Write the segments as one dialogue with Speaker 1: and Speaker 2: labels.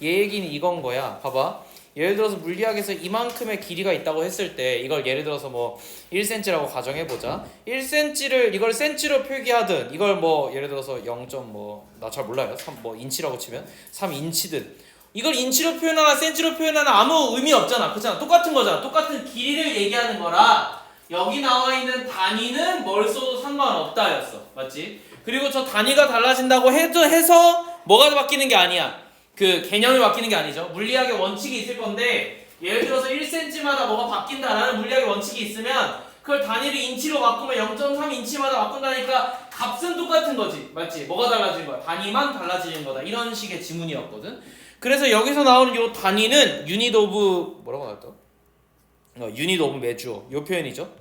Speaker 1: 얘 얘기는 이건 거야. 봐봐. 예를 들어서 물리학에서 이만큼의 길이가 있다고 했을 때 이걸 예를 들어서 뭐 1cm라고 가정해보자. 1cm를 이걸 cm로 표기하든 이걸 뭐 예를 들어서 0. 나 잘 몰라요. 3 뭐 인치라고 치면 3인치든 이걸 인치로 표현하나 cm로 표현하나 아무 의미 없잖아. 그렇잖아. 똑같은 거잖아. 똑같은 길이를 얘기하는 거라 여기 나와 있는 단위는 뭘 써도 상관없다였어. 맞지? 그리고 저 단위가 달라진다고 해서 뭐가 바뀌는 게 아니야. 그 개념이 바뀌는 게 아니죠. 물리학의 원칙이 있을 건데 예를 들어서 1cm마다 뭐가 바뀐다라는 물리학의 원칙이 있으면 그걸 단위를 인치로 바꾸면 0.3인치마다 바꾼다니까 값은 똑같은 거지. 맞지? 뭐가 달라지는 거야? 단위만 달라지는 거다. 이런 식의 지문이었거든. 그래서 여기서 나오는 요 단위는 유닛 오브 뭐라고 나왔다? 유닛 오브 메주어 요 표현이죠.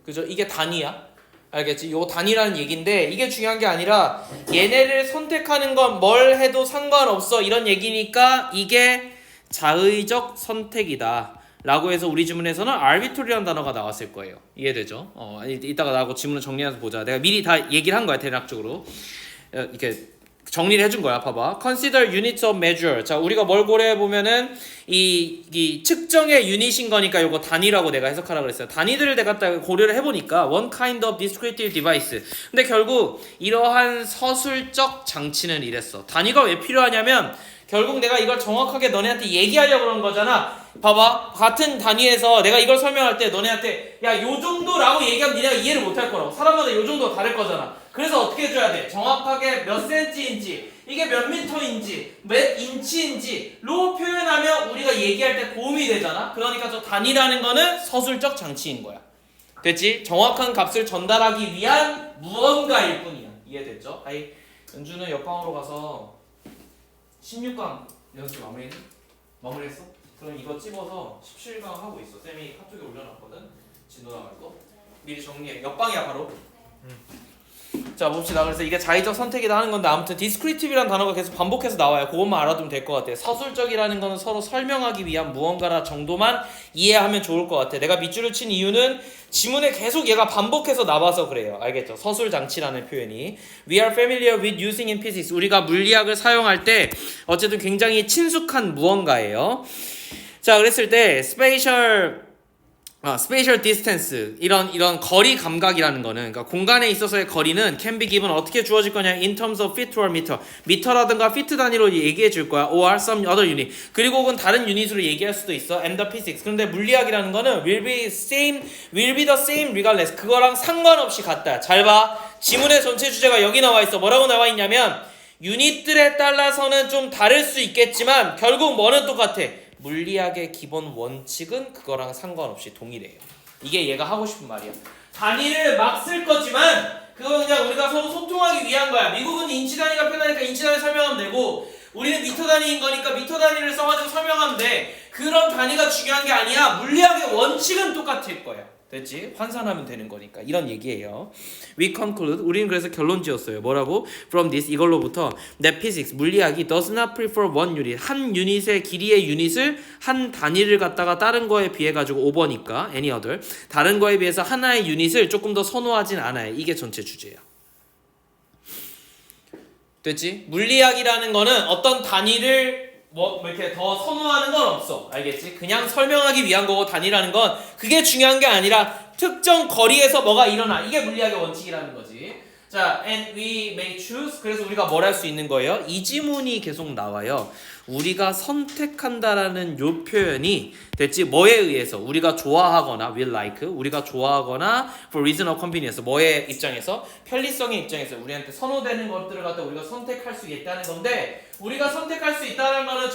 Speaker 1: 그죠? 이게 단위야. 알겠지? 요 단위라는 얘기인데 이게 중요한 게 아니라 얘네를 선택하는 건 뭘 해도 상관없어 이런 얘기니까 이게 자의적 선택이다 라고 해서 우리 지문에서는 arbitrary라는 단어가 나왔을 거예요. 이해되죠? 이따가 나하고 지문을 정리해서 보자. 내가 미리 다 얘기를 한 거야. 대략적으로 이렇게 정리를 해준 거야. 봐봐. Consider units of measure. 자, 우리가 뭘 고려해 보면은 이 측정의 유닛인 거니까 요거 단위라고 내가 해석하라 그랬어요. 단위들을 내가 딱 고려를 해보니까 one kind of descriptive device. 근데 결국 이러한 서술적 장치는 이랬어. 단위가 왜 필요하냐면 결국 내가 이걸 정확하게 너네한테 얘기하려고 그런 거잖아. 봐봐. 같은 단위에서 내가 이걸 설명할 때 너네한테 야, 요 정도라고 얘기하면 니네가 이해를 못 할 거라고. 사람마다 요 정도가 다를 거잖아. 그래서 어떻게 해줘야 돼? 정확하게 몇 센치인지, 이게 몇 미터인지, 몇 인치인지로 표현하면 우리가 얘기할 때 도움이 되잖아. 그러니까 저 단위라는 거는 서술적 장치인 거야. 됐지? 정확한 값을 전달하기 위한 무언가일 뿐이야. 이해됐죠? 아이, 연주는 옆방으로 가서 16강 연습 마무리했어? 그럼 이거 찝어서 17강 하고 있어. 쌤이 카톡에 올려놨거든. 진도 나갈 거. 미리 정리해. 옆방이야 바로. 자 봅시다. 그래서 이게 자의적 선택이다 하는 건데 아무튼 descriptive이라는 단어가 계속 반복해서 나와요. 그것만 알아두면 될 것 같아. 서술적이라는 거는 서로 설명하기 위한 무언가라 정도만 이해하면 좋을 것 같아. 내가 밑줄을 친 이유는 지문에 계속 얘가 반복해서 나와서 그래요. 알겠죠? 서술 장치라는 표현이 We are familiar with using in physics. 우리가 물리학을 사용할 때 어쨌든 굉장히 친숙한 무언가예요. 자 그랬을 때 spatial distance 이런 거리 감각이라는 거는 그러니까 공간에 있어서의 거리는 can be given 어떻게 주어질 거냐 in terms of feet or meter 미터라든가 feet 단위로 얘기해 줄 거야 or some other unit 그리고 혹은 다른 유닛으로 얘기할 수도 있어 and the physics 그런데 물리학이라는 거는 will be the same regardless 그거랑 상관없이 같다. 잘 봐. 지문의 전체 주제가 여기 나와 있어. 뭐라고 나와 있냐면 유닛들에 따라서는 좀 다를 수 있겠지만 결국 뭐는 똑같아. 물리학의 기본 원칙은 그거랑 상관없이 동일해요. 이게 얘가 하고 싶은 말이야. 단위를 막 쓸 거지만 그건 그냥 우리가 서로 소통하기 위한 거야. 미국은 인치 단위가 편하니까 인치 단위 설명하면 되고 우리는 미터 단위인 거니까 미터 단위를 써가지고 설명하면 돼. 그런 단위가 중요한 게 아니야. 물리학의 원칙은 똑같을 거야. 됐지? 환산하면 되는 거니까 이런 얘기예요. We conclude 우리는 그래서 결론 지었어요. 뭐라고? From this 이걸로부터 that physics 물리학이 does not prefer one unit 한 유닛의 길이의 유닛을 한 단위를 갖다가 다른 거에 비해 가지고 오버니까 any other 다른 거에 비해서 하나의 유닛을 조금 더 선호하진 않아요. 이게 전체 주제야. 됐지? 물리학이라는 거는 어떤 단위를 뭐 이렇게 더 선호하는 건 없어. 알겠지? 그냥 설명하기 위한 거고 단위라는 건 그게 중요한 게 아니라 특정 거리에서 뭐가 일어나. 이게 물리학의 원칙이라는 거지. 자, and we may choose. 그래서 우리가 뭘 할 수 있는 거예요? 이 지문이 계속 나와요. 우리가 선택한다라는 요 표현이 됐지? 뭐에 의해서? 우리가 좋아하거나 will like, 우리가 좋아하거나 for reason of convenience, 뭐의 입장에서? 편리성의 입장에서 우리한테 선호되는 것들을 갖다 우리가 선택할 수 있다는 건데 우리가 선택할 수 있다는 거는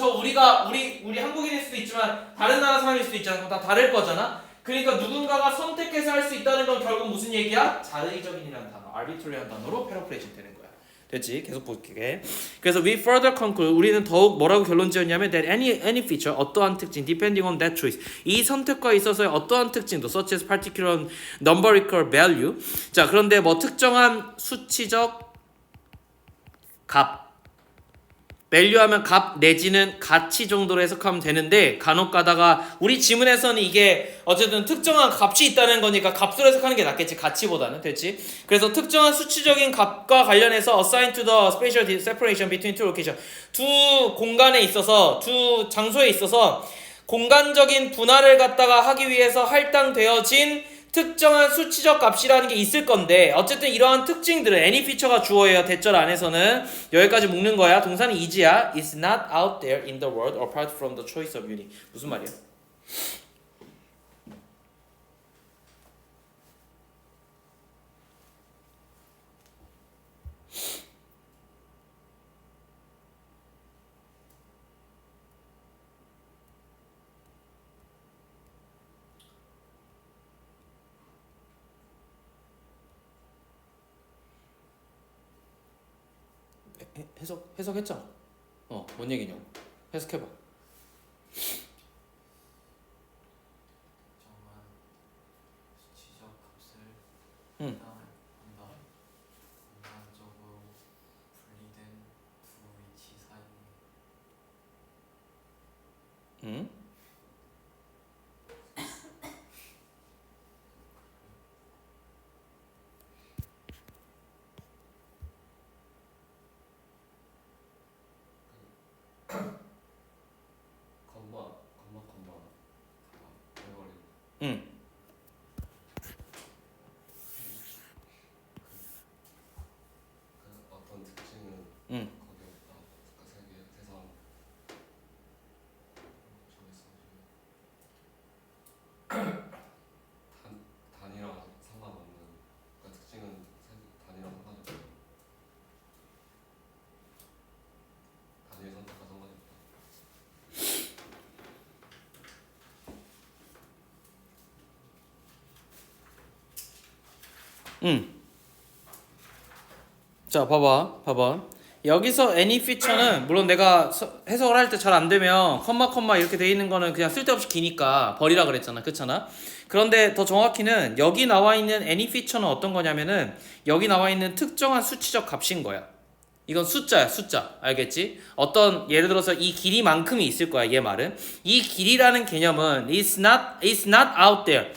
Speaker 1: 우리 한국인일 수도 있지만 다른 나라 사람일 수도 있잖아. 다 다를 거잖아. 그러니까 누군가가 선택해서 할 수 있다는 건 결국 무슨 얘기야? 자의적인이라는 단어, arbitrary라는 단어로 패러프레이징 되는 거야. 됐지? 계속 볼게. 그래서 we further conclude 우리는 더욱 뭐라고 결론 지었냐면 that any feature 어떠한 특징 depending on that choice 이 선택과 있어서의 어떠한 특징도 such as particular numerical value 자 그런데 뭐 특정한 수치적 값 value하면 값 내지는 가치 정도로 해석하면 되는데 간혹 가다가 우리 지문에서는 이게 어쨌든 특정한 값이 있다는 거니까 값으로 해석하는 게 낫겠지 가치보다는 됐지. 그래서 특정한 수치적인 값과 관련해서 assign to the spatial separation between two location 두 공간에 있어서 두 장소에 있어서 공간적인 분할을 갖다가 하기 위해서 할당되어진 특정한 수치적 값이라는 게 있을 건데 어쨌든 이러한 특징들은 any feature가 주어예요. 대절 안에서는 여기까지 묶는 거야. 동사는 is야. It's not out there in the world apart from the choice of uni. 무슨 말이야? 해석했잖아. 뭔 얘기냐고. 해석해봐.
Speaker 2: 정한 수치적 값을
Speaker 1: 응.
Speaker 2: 한다. 공간적으로 분리된 두 위치 사이.
Speaker 1: 응? 응.
Speaker 2: 어떤 특징은
Speaker 1: 응.
Speaker 2: 거기 없다. 세계 세상 단위랑 상관없는 특징은 단위랑 상관이 없다. 단위 선택과 상관이 없다.
Speaker 1: 자, 봐봐. 여기서 any feature는 물론 내가 해석을 할 때 잘 안 되면 컴마 이렇게 돼 있는 거는 그냥 쓸데없이 기니까 버리라 그랬잖아. 그렇잖아. 그런데 더 정확히는 여기 나와 있는 any feature는 어떤 거냐면은 여기 나와 있는 특정한 수치적 값인 거야. 이건 숫자야, 숫자. 알겠지? 어떤 예를 들어서 이 길이만큼이 있을 거야. 얘 말은 이 길이라는 개념은 it's not out there.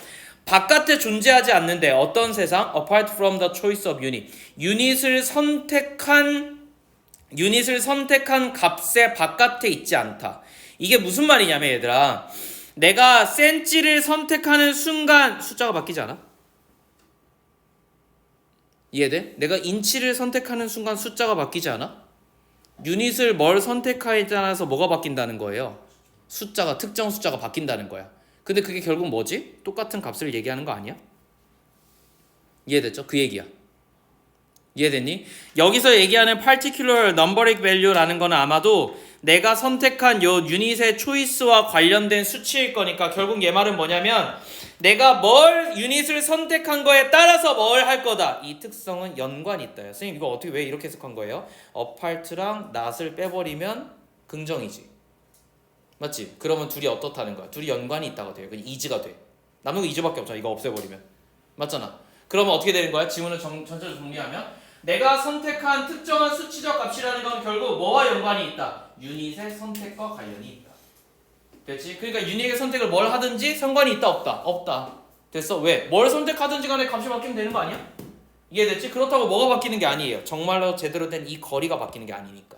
Speaker 1: 바깥에 존재하지 않는데 어떤 세상? Apart from the choice of unit. 유닛을 선택한 값의 바깥에 있지 않다. 이게 무슨 말이냐면 얘들아, 내가 센치를 선택하는 순간 숫자가 바뀌지 않아? 이해돼? 내가 인치를 선택하는 순간 숫자가 바뀌지 않아? 유닛을 뭘 선택하에 따라서 뭐가 바뀐다는 거예요? 숫자가 특정 숫자가 바뀐다는 거야. 근데 그게 결국 뭐지? 똑같은 값을 얘기하는 거 아니야? 이해됐죠? 그 얘기야. 이해됐니? 여기서 얘기하는 particular numeric value라는 거는 아마도 내가 선택한 요 유닛의 초이스와 관련된 수치일 거니까 결국 얘 말은 뭐냐면 내가 뭘 유닛을 선택한 거에 따라서 뭘 할 거다. 이 특성은 연관이 있다. 선생님 이거 어떻게 왜 이렇게 해석한 거예요? apart랑 not을 빼버리면 긍정이지. 맞지? 그러면 둘이 어떻다는 거야? 둘이 연관이 있다고 돼요. 그냥 is가 돼. 남는 거 is밖에 없잖아. 이거 없애버리면. 맞잖아. 그러면 어떻게 되는 거야? 지문을 전체적으로 정리하면 내가 선택한 특정한 수치적 값이라는 건 결국 뭐와 연관이 있다? 유닛의 선택과 관련이 있다. 됐지? 그러니까 유닛의 선택을 뭘 하든지 상관이 있다 없다? 없다. 됐어? 왜? 뭘 선택하든지 간에 값이 바뀌면 되는 거 아니야? 이해됐지? 그렇다고 뭐가 바뀌는 게 아니에요. 정말로 제대로 된 이 거리가 바뀌는 게 아니니까.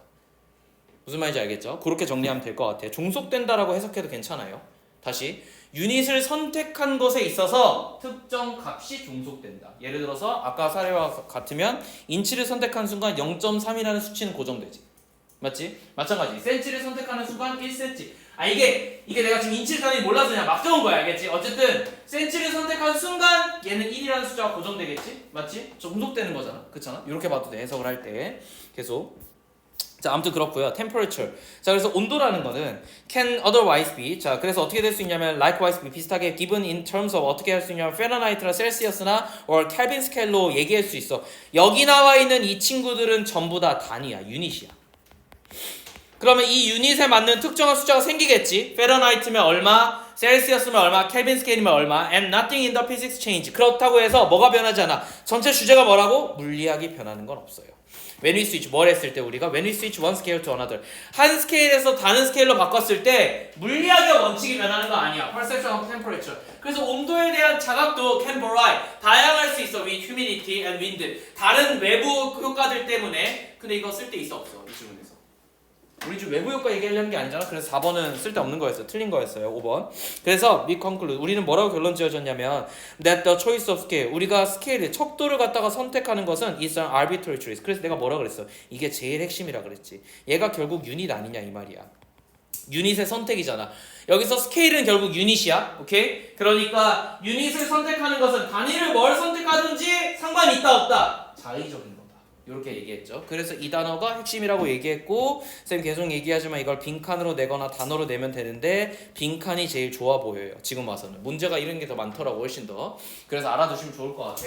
Speaker 1: 무슨 말인지 알겠죠? 그렇게 정리하면 될 것 같아요. 종속된다라고 해석해도 괜찮아요. 다시 유닛을 선택한 것에 있어서 특정 값이 종속된다. 예를 들어서 아까 사례와 같으면 인치를 선택한 순간 0.3이라는 수치는 고정되지. 맞지? 마찬가지. 센치를 선택하는 순간 1cm. 이게 내가 지금 인치를 단위 몰라서 그냥 막 적은 거야. 알겠지? 어쨌든 센치를 선택한 순간 얘는 1이라는 숫자가 고정되겠지? 맞지? 종속되는 거잖아. 그렇잖아? 이렇게 봐도 돼. 해석을 할 때 계속. 자, 아무튼 그렇고요. temperature. 자, 그래서 온도라는 거는 can otherwise be. 자, 그래서 어떻게 될 수 있냐면 likewise be 비슷하게 given in terms of 어떻게 할 수 있냐면 Fahrenheit나 Celsius나 or Kelvin scale로 얘기할 수 있어. 여기 나와 있는 이 친구들은 전부 다 단위야, 유닛이야. 그러면 이 유닛에 맞는 특정한 숫자가 생기겠지. Fahrenheit면 얼마, 셀시어스면 얼마, 켈빈 스케일이면 얼마, and nothing in the physics change. 그렇다고 해서 뭐가 변하지 않아. 전체 주제가 뭐라고? 물리학이 변하는 건 없어요. when we switch 뭘 했을 때 우리가 when we switch one scale to another 한 스케일에서 다른 스케일로 바꿨을 때 물리학의 원칙이 변하는 거 아니야. perception of temperature. 그래서 온도에 대한 자각도 can vary. 다양할 수 있어. with humidity and wind. 다른 외부 효과들 때문에. 근데 이거 쓸 데 있어 없어? 이 질문에서. 우리 지금 외부 효과 얘기하려는 게 아니잖아. 그래서 4번은 쓸데없는 거였어요. 틀린 거였어요. 5번. 그래서 we conclude. 우리는 뭐라고 결론 지어졌냐면 that the choice of scale. 우리가 스케일의 척도를 갖다가 선택하는 것은 is an arbitrary choice. 그래서 내가 뭐라 그랬어? 이게 제일 핵심이라 그랬지. 얘가 결국 유닛 아니냐 이 말이야. 유닛의 선택이잖아. 여기서 스케일은 결국 유닛이야. 오케이? 그러니까 유닛을 선택하는 것은 단위를 뭘 선택하든지 상관이 있다 없다. 자의적인 거다. 이렇게 얘기했죠. 그래서 이 단어가 핵심이라고 얘기했고 쌤 계속 얘기하지만 이걸 빈칸으로 내거나 단어로 내면 되는데 빈칸이 제일 좋아 보여요. 지금 와서는. 문제가 이런 게 더 많더라고 훨씬 더. 그래서 알아두시면 좋을 것 같아.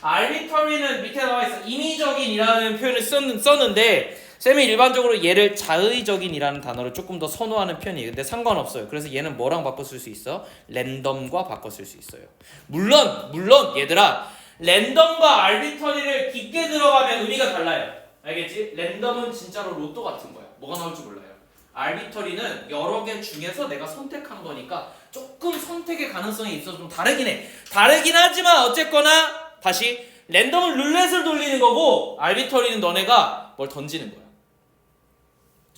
Speaker 1: arbitrary는 밑에 나와 있어. 임의적인이라는 표현을 썼는데 쌤이 일반적으로 얘를 자의적인이라는 단어를 조금 더 선호하는 편이에요. 근데 상관없어요. 그래서 얘는 뭐랑 바꿔 쓸 수 있어? 랜덤과 바꿔 쓸 수 있어요. 물론 얘들아 랜덤과 알비터리를 깊게 들어가면 의미가 달라요. 알겠지? 랜덤은 진짜로 로또 같은 거야. 뭐가 나올지 몰라요. 알비터리는 여러 개 중에서 내가 선택한 거니까 조금 선택의 가능성이 있어서 좀 다르긴 해. 다르긴 하지만 어쨌거나 다시 랜덤은 룰렛을 돌리는 거고 알비터리는 너네가 뭘 던지는 거야.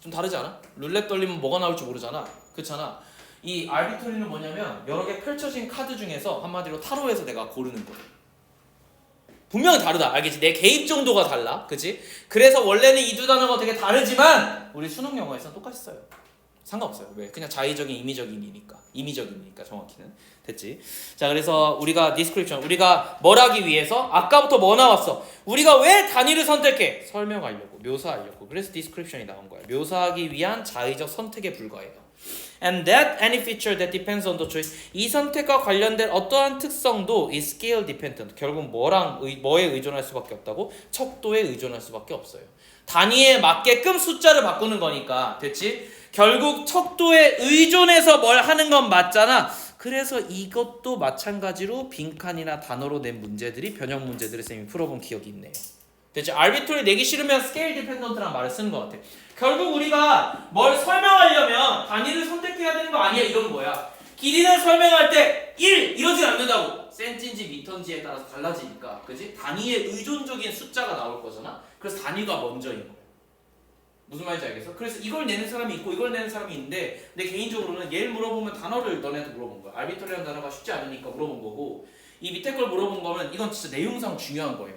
Speaker 1: 좀 다르지 않아? 룰렛 돌리면 뭐가 나올지 모르잖아. 그렇잖아. 이 알비터리는 뭐냐면 여러 개 펼쳐진 카드 중에서 한마디로 타로에서 내가 고르는 거야. 분명히 다르다. 알겠지? 내 개입 정도가 달라. 그치? 그래서 원래는 이 두 단어가 되게 다르지만 우리 수능 영어에서는 똑같이 써요. 상관없어요. 왜? 그냥 자의적인 임의적이니까 정확히는. 됐지? 자, 그래서 우리가 description, 우리가 뭘 하기 위해서 아까부터 뭐 나왔어? 우리가 왜 단위를 선택해? 설명하려고, 묘사하려고. 그래서 description이 나온 거야. 묘사하기 위한 자의적 선택에 불과해요. And that any feature that depends on the choice. 이 선택과 관련된 어떠한 특성도 is scale dependent. 결국 뭐에 의존할 수밖에 없다고? 척도에 의존할 수밖에 없어요. 단위에 맞게끔 숫자를 바꾸는 거니까. 됐지? 결국 척도에 의존해서 뭘 하는 건 맞잖아. 그래서 이것도 마찬가지로 빈칸이나 단어로 낸 문제들이 변형 문제들을 쌤이 풀어본 기억이 있네요. 됐지? arbitrary 내기 싫으면 scale dependent라는 말을 쓰는 것 같아. 결국 우리가 뭘 설명하려면 단위를 선택해야 되는 거 아니야? 이건 뭐야? 길이를 설명할 때 1 이러진 않는다고. 센치인지 미터인지에 따라서 달라지니까. 그지? 단위에 의존적인 숫자가 나올 거잖아. 그래서 단위가 먼저인 거야. 무슨 말인지 알겠어? 그래서 이걸 내는 사람이 있고 이걸 내는 사람이 있는데 내 개인적으로는 얘를 물어보면 단어를 너네한테 물어본 거야. arbitrary라는 단어가 쉽지 않으니까 물어본 거고 이 밑에 걸 물어본 거면 이건 진짜 내용상 중요한 거예요.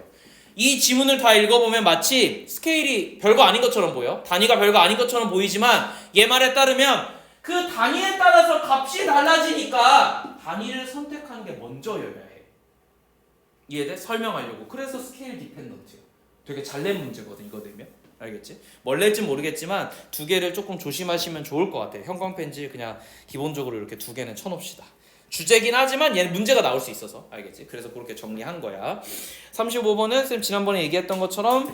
Speaker 1: 이 지문을 다 읽어보면 마치 스케일이 별거 아닌 것처럼 보여. 단위가 별거 아닌 것처럼 보이지만 얘 말에 따르면 그 단위에 따라서 값이 달라지니까 단위를 선택하는 게 먼저여야 해. 이해돼? 설명하려고. 그래서 스케일 디펜던트야. 되게 잘 낸 문제거든 이거 되면. 알겠지? 뭘 낼지 모르겠지만 두 개를 조금 조심하시면 좋을 것 같아. 형광펜질 그냥 기본적으로 이렇게 두 개는 쳐놓읍시다. 주제긴 하지만 얘는 문제가 나올 수 있어서. 알겠지? 그래서 그렇게 정리한 거야. 35번은 쌤 지난번에 얘기했던 것처럼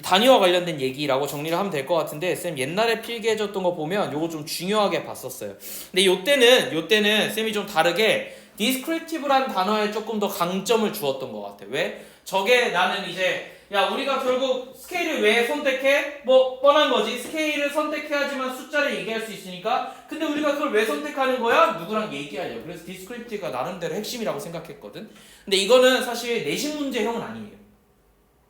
Speaker 1: 단위와 관련된 얘기라고 정리를 하면 될 것 같은데 쌤 옛날에 필기해줬던 거 보면 요거 좀 중요하게 봤었어요. 근데 요때는 쌤이 좀 다르게 descriptive라는 단어에 조금 더 강점을 주었던 것 같아. 왜? 저게 나는 이제 야 우리가 결국 스케일을 왜 선택해? 뭐 뻔한 거지. 스케일을 선택해야지만 숫자를 얘기할 수 있으니까. 근데 우리가 그걸 왜 선택하는 거야? 누구랑 얘기하려고. 그래서 descriptive가 나름대로 핵심이라고 생각했거든. 근데 이거는 사실 내신 문제형은 아니에요.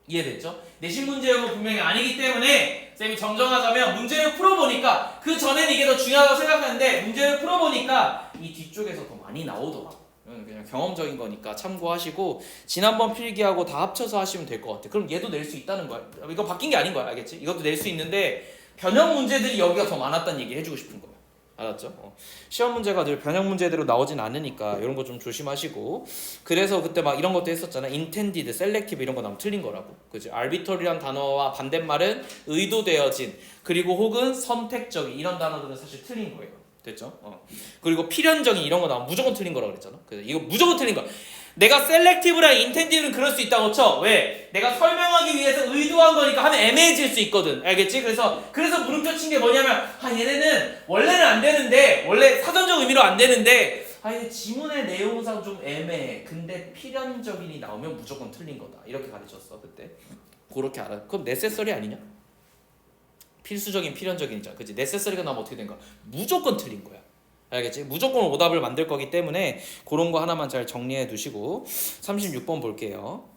Speaker 1: 이해됐죠? 내신 문제형은 분명히 아니기 때문에 쌤이 정정하자면 문제를 풀어보니까 그 전에는 이게 더 중요하다고 생각하는데 문제를 풀어보니까 이 뒤쪽에서 더 많이 나오더라고. 그냥 경험적인 거니까 참고하시고 지난번 필기하고 다 합쳐서 하시면 될 것 같아. 그럼 얘도 낼 수 있다는 거야. 이거 바뀐 게 아닌 거야. 알겠지? 이것도 낼 수 있는데 변형 문제들이 여기가 더 많았다는 얘기 해주고 싶은 거야. 알았죠? 시험 문제가 늘 변형 문제대로 나오진 않으니까 이런 거 좀 조심하시고. 그래서 그때 막 이런 것도 했었잖아. intended, selective 이런 거 나오면 틀린 거라고. 그치? arbitrary란 단어와 반대말은 의도되어진 그리고 혹은 선택적인 이런 단어들은 사실 틀린 거예요. 됐죠? 그리고 필연적인 이런 거 나오면 무조건 틀린 거라고 그랬잖아. 그래서 이거 무조건 틀린 거야. 내가 셀렉티브랑 인텐디브는 그럴 수 있다고 쳐. 왜? 내가 설명하기 위해서 의도한 거니까 하면 애매해질 수 있거든. 알겠지? 그래서 물음표 친 게 뭐냐면 얘네는 원래는 안 되는데 원래 사전적 의미로 안 되는데 얘 지문의 내용상 좀 애매해. 근데 필연적인이 나오면 무조건 틀린 거다. 이렇게 가르쳤어 그때. 그렇게 알아. 그럼 necessary 아니냐? 필수적인 필연적인이잖아. 그치? necessary가 나면 어떻게 된 거야? 무조건 틀린 거야. 알겠지? 무조건 오답을 만들 거기 때문에 그런 거 하나만 잘 정리해 두시고 36번 볼게요.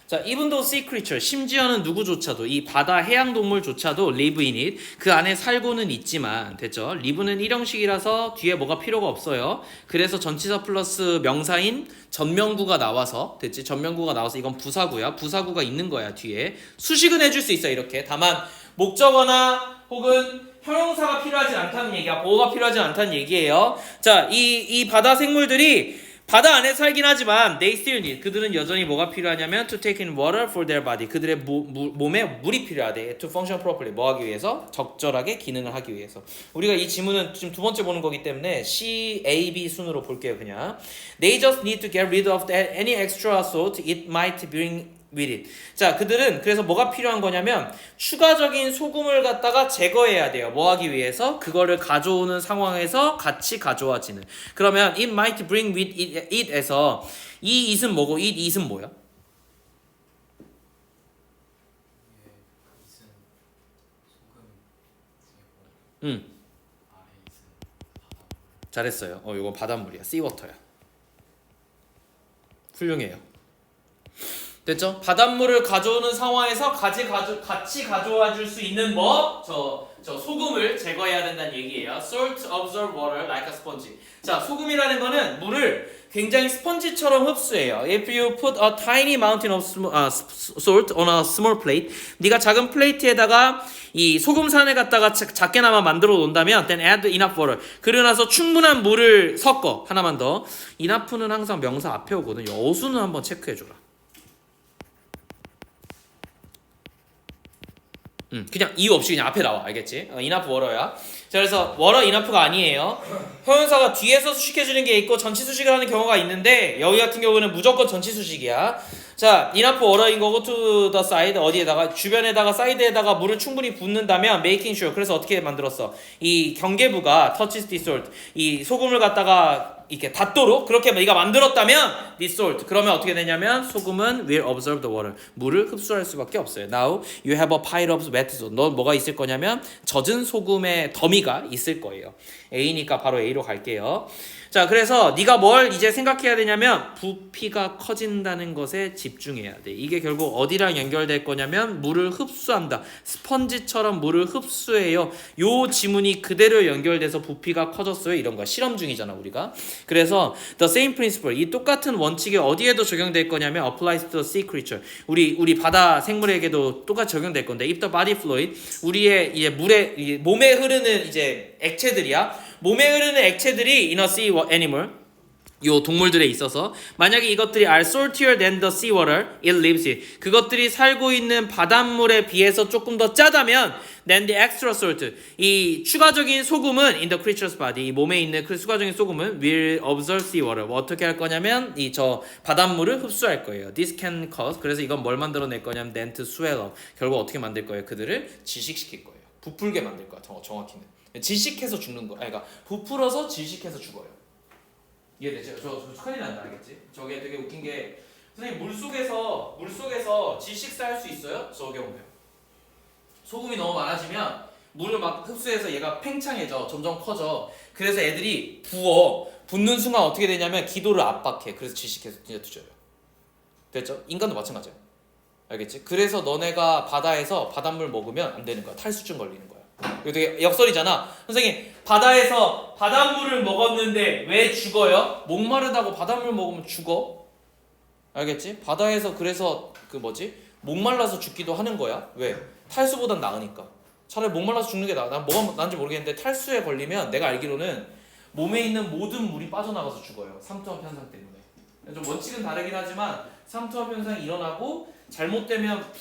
Speaker 1: 자, even though sea creature, 심지어는 누구조차도 이 바다 해양 동물조차도 live in it, 그 안에 살고는 있지만, 됐죠? live는 일형식이라서 뒤에 뭐가 필요가 없어요. 그래서 전치사 플러스 명사인 전명구가 나와서, 됐지? 전명구가 나와서 이건 부사구야. 부사구가 있는 거야 뒤에. 수식은 해줄 수 있어 이렇게. 다만 목적어나 혹은 형용사가 필요하지 않다는 얘기야. 보호가 필요하지 않다는 얘기예요. 자, 이 바다 생물들이 바다 안에 살긴 하지만 they still need, 그들은 여전히 뭐가 필요하냐면 to take in water for their body, 그들의 몸에 물이 필요하대. to function properly, 뭐 하기 위해서? 적절하게 기능을 하기 위해서. 우리가 이 지문은 지금 두 번째 보는 거기 때문에 C, A, B 순으로 볼게요. 그냥 they just need to get rid of any extra salt it might bring with it. 자, 그들은 그래서 뭐가 필요한 거냐면 추가적인 소금을 갖다가 제거해야 돼요. 뭐 하기 위해서? 그거를 가져오는 상황에서 같이 가져와지는. 그러면 it might bring with it에서 이 it은 뭐고 it it은 뭐야?
Speaker 3: 있은 소금 제거
Speaker 1: 응,
Speaker 3: 아래 있은 바닷물
Speaker 1: 잘했어요. 이거 바닷물이야. seawater야. 훌륭해요. 됐죠? 바닷물을 가져오는 상황에서 같이 가져와 줄 수 있는 뭐? 저 소금을 제거해야 된다는 얘기예요. Salt absorb water like a sponge. 자, 소금이라는 거는 물을 굉장히 스펀지처럼 흡수해요. If you put a tiny mountain of salt on a small plate, 네가 작은 플레이트에다가 이 소금산을 갖다가 작게나마 만들어 놓는다면 then add enough water. 그러고 나서 충분한 물을 섞어. 하나만 더. enough는 항상 명사 앞에 오거든요. 어수는 한번 체크해 줘라. 그냥 이유 없이 그냥 앞에 나와. 알겠지? enough water야. 자, 그래서 water enough가 아니에요. 형용사가 뒤에서 수식해주는 게 있고 전치 수식을 하는 경우가 있는데 여기 같은 경우는 무조건 전치 수식이야. 자, enough water인 거고 to the side, 어디에다가 주변에다가 사이드에다가 물을 충분히 붓는다면 making sure. 그래서 어떻게 만들었어? 이 경계부가 touches the salt, 이 소금을 갖다가 이렇게 닿도록 그렇게 네가 만들었다면 this salt, 그러면 어떻게 되냐면 소금은 will absorb the water, 물을 흡수할 수밖에 없어요. Now you have a pile of wet salt. 넌 뭐가 있을 거냐면 젖은 소금의 더미가 있을 거예요. A니까 바로 A로 갈게요. 자, 그래서 네가 뭘 이제 생각해야 되냐면 부피가 커진다는 것에 집중해야 돼. 이게 결국 어디랑 연결될 거냐면 물을 흡수한다. 스펀지처럼 물을 흡수해요. 요 지문이 그대로 연결돼서 부피가 커졌어요. 이런 거야. 실험 중이잖아 우리가. 그래서 the same principle, 이 똑같은 원칙이 어디에도 적용될 거냐면 applies to the sea creature. 우리 바다 생물에게도 똑같이 적용될 건데 if the body fluid, 우리의 이제 물에 몸에 흐르는 이제 액체들이야. 몸에 흐르는 액체들이 in a sea animal, 요 동물들에 있어서 만약에 이것들이 are saltier than the sea water it lives in, 그것들이 살고 있는 바닷물에 비해서 조금 더 짜다면 then the extra salt, 이 추가적인 소금은 in the creature's body, 이 몸에 있는 그 추가적인 소금은 will absorb sea water. 뭐 어떻게 할 거냐면 이 저 바닷물을 흡수할 거예요. This can cause, 그래서 이건 뭘 만들어낼 거냐면 then to swallow, 결국 어떻게 만들 거예요? 그들을 질식시킬 거예요. 부풀게 만들 거야. 정확히는 질식해서 죽는 거. 그러니까 부풀어서 질식해서 죽어요. 이해되죠? 저 큰일 난다, 알겠지? 저게 되게 웃긴 게 선생님 물속에서 질식 쌓일 수 있어요? 저 경우에 소금이 너무 많아지면 물을 막 흡수해서 얘가 팽창해져, 점점 커져. 그래서 애들이 붙는 순간 어떻게 되냐면 기도를 압박해. 그래서 질식해서 진짜 뒤져요. 됐죠? 인간도 마찬가지야. 알겠지? 그래서 너네가 바다에서 바닷물 먹으면 안 되는 거야. 탈수증 걸리는 거야. 이거 되게 역설이잖아. 선생님, 바다에서 바닷물을 먹었는데 왜 죽어요? 목마르다고 바닷물 먹으면 죽어. 알겠지? 바다에서 그래서 목말라서 죽기도 하는 거야. 왜? 탈수보단 나으니까. 차라리 목말라서 죽는 게 나아. 난 뭐가 나은지 모르겠는데 탈수에 걸리면 내가 알기로는 몸에 있는 모든 물이 빠져나가서 죽어요. 삼투압 현상 때문에. 좀 원칙은 다르긴 하지만 삼투압 현상이 일어나고 잘못되면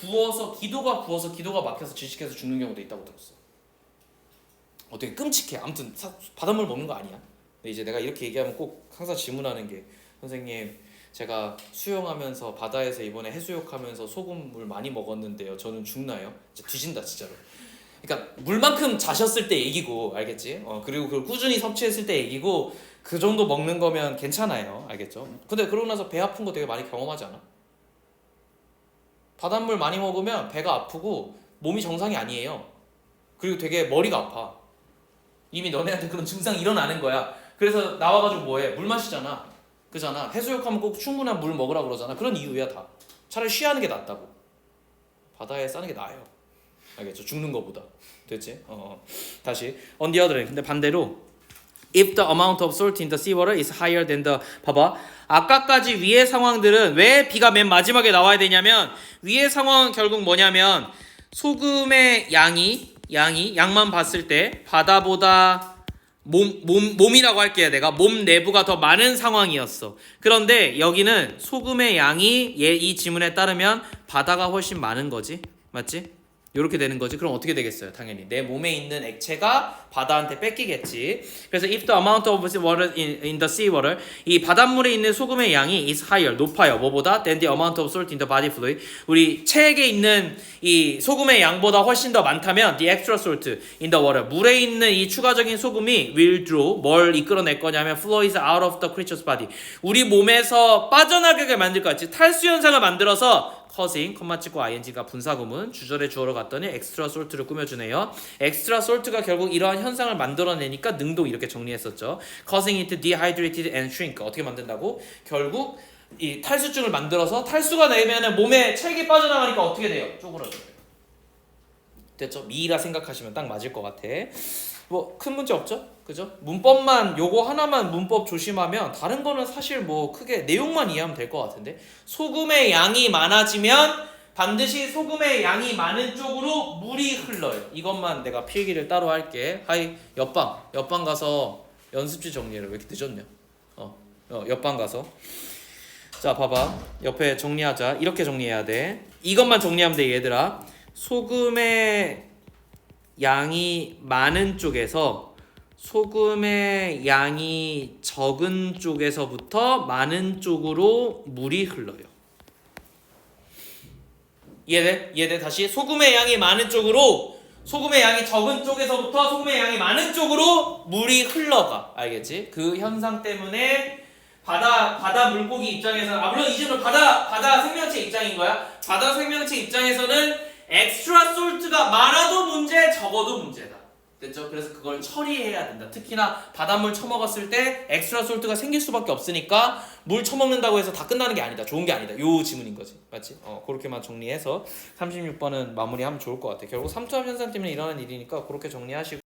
Speaker 1: 기도가 막혀서 질식해서 죽는 경우도 있다고 들었어. 되게 끔찍해. 아무튼 바닷물 먹는 거 아니야. 근데 이제 내가 이렇게 얘기하면 꼭 항상 질문하는 게 선생님, 제가 수영하면서 바다에서 이번에 해수욕하면서 소금물 많이 먹었는데요. 저는 죽나요? 진짜 뒤진다 진짜로. 그러니까 물만큼 자셨을 때 얘기고, 알겠지? 그리고 그걸 꾸준히 섭취했을 때 얘기고, 그 정도 먹는 거면 괜찮아요. 알겠죠? 근데 그러고 나서 배 아픈 거 되게 많이 경험하지 않아? 바닷물 많이 먹으면 배가 아프고 몸이 정상이 아니에요. 그리고 되게 머리가 아파. 이미 너네한테 그런 증상이 일어나는 거야. 그래서 나와가지고 뭐해? 물 마시잖아. 그잖아. 해수욕하면 꼭 충분한 물 먹으라 그러잖아. 그런 이유야 다. 차라리 쉬하는 게 낫다고. 바다에 싸는 게 나아요. 알겠죠? 죽는 거보다. 됐지? 다시 on the other hand. 근데 반대로 if the amount of salt in the seawater is higher than the 봐봐. 아까까지 위의 상황들은 왜 B가 맨 마지막에 나와야 되냐면 위의 상황은 결국 뭐냐면 소금의 양만 봤을 때 바다보다 몸이라고 할게요. 내가 몸 내부가 더 많은 상황이었어. 그런데 여기는 소금의 양이 이 지문에 따르면 바다가 훨씬 많은 거지. 맞지? 이렇게 되는 거지. 그럼 어떻게 되겠어요? 당연히 내 몸에 있는 액체가 바다한테 뺏기겠지. 그래서 if the amount of water in the sea water 이 바닷물에 있는 소금의 양이 is higher 높아요. 뭐보다? than the amount of salt in the body fluid 우리 체액에 있는 이 소금의 양보다 훨씬 더 많다면 the extra salt in the water 물에 있는 이 추가적인 소금이 will draw 뭘 이끌어낼 거냐면 flows out of the creature's body 우리 몸에서 빠져나가게 만들 것 같지. 탈수 현상을 만들어서 causing 컴마 찍고 ing가 분사구문 주절에 주어로 갔더니 extra salt를 꾸며주네요. extra salt가 결국 이러한 현상을 만들어내니까 능동 이렇게 정리했었죠. causing it dehydrated and shrink 어떻게 만든다고? 결국 이 탈수증을 만들어서 탈수가 되면은 몸에 체액이 빠져나가니까 어떻게 돼요? 쪼그라져요. 됐죠? 미라 생각하시면 딱 맞을 것 같아. 뭐 큰 문제 없죠? 그죠? 문법만 요거 하나만 문법 조심하면 다른 거는 사실 뭐 크게 내용만 이해하면 될 것 같은데 소금의 양이 많아지면 반드시 소금의 양이 많은 쪽으로 물이 흘러요. 이것만 내가 필기를 따로 할게. 하이 옆방 가서 연습지 정리해라. 왜 이렇게 늦었냐? 옆방 가서 자 봐봐 옆에 정리하자. 이렇게 정리해야 돼. 이것만 정리하면 돼 얘들아. 소금의 양이 많은 쪽에서 소금의 양이 적은 쪽에서부터 많은 쪽으로 물이 흘러요. 이해돼? 다시 소금의 양이 많은 쪽으로 소금의 양이 적은 쪽에서부터 소금의 양이 많은 쪽으로 물이 흘러가. 알겠지? 그 현상 때문에 바다 물고기 입장에서는 물론 이제는 바다 생명체 입장인 거야. 바다 생명체 입장에서는 엑스트라 솔트가 많아도 문제, 적어도 문제다. 됐죠? 그래서 그걸 처리해야 된다. 특히나 바닷물 처먹었을 때 엑스트라 솔트가 생길 수밖에 없으니까 물 처먹는다고 해서 다 끝나는 게 아니다. 좋은 게 아니다. 요 지문인 거지. 맞지? 그렇게만 정리해서 36번은 마무리하면 좋을 것 같아. 결국 삼투압 현상 때문에 일어나는 일이니까 그렇게 정리하시고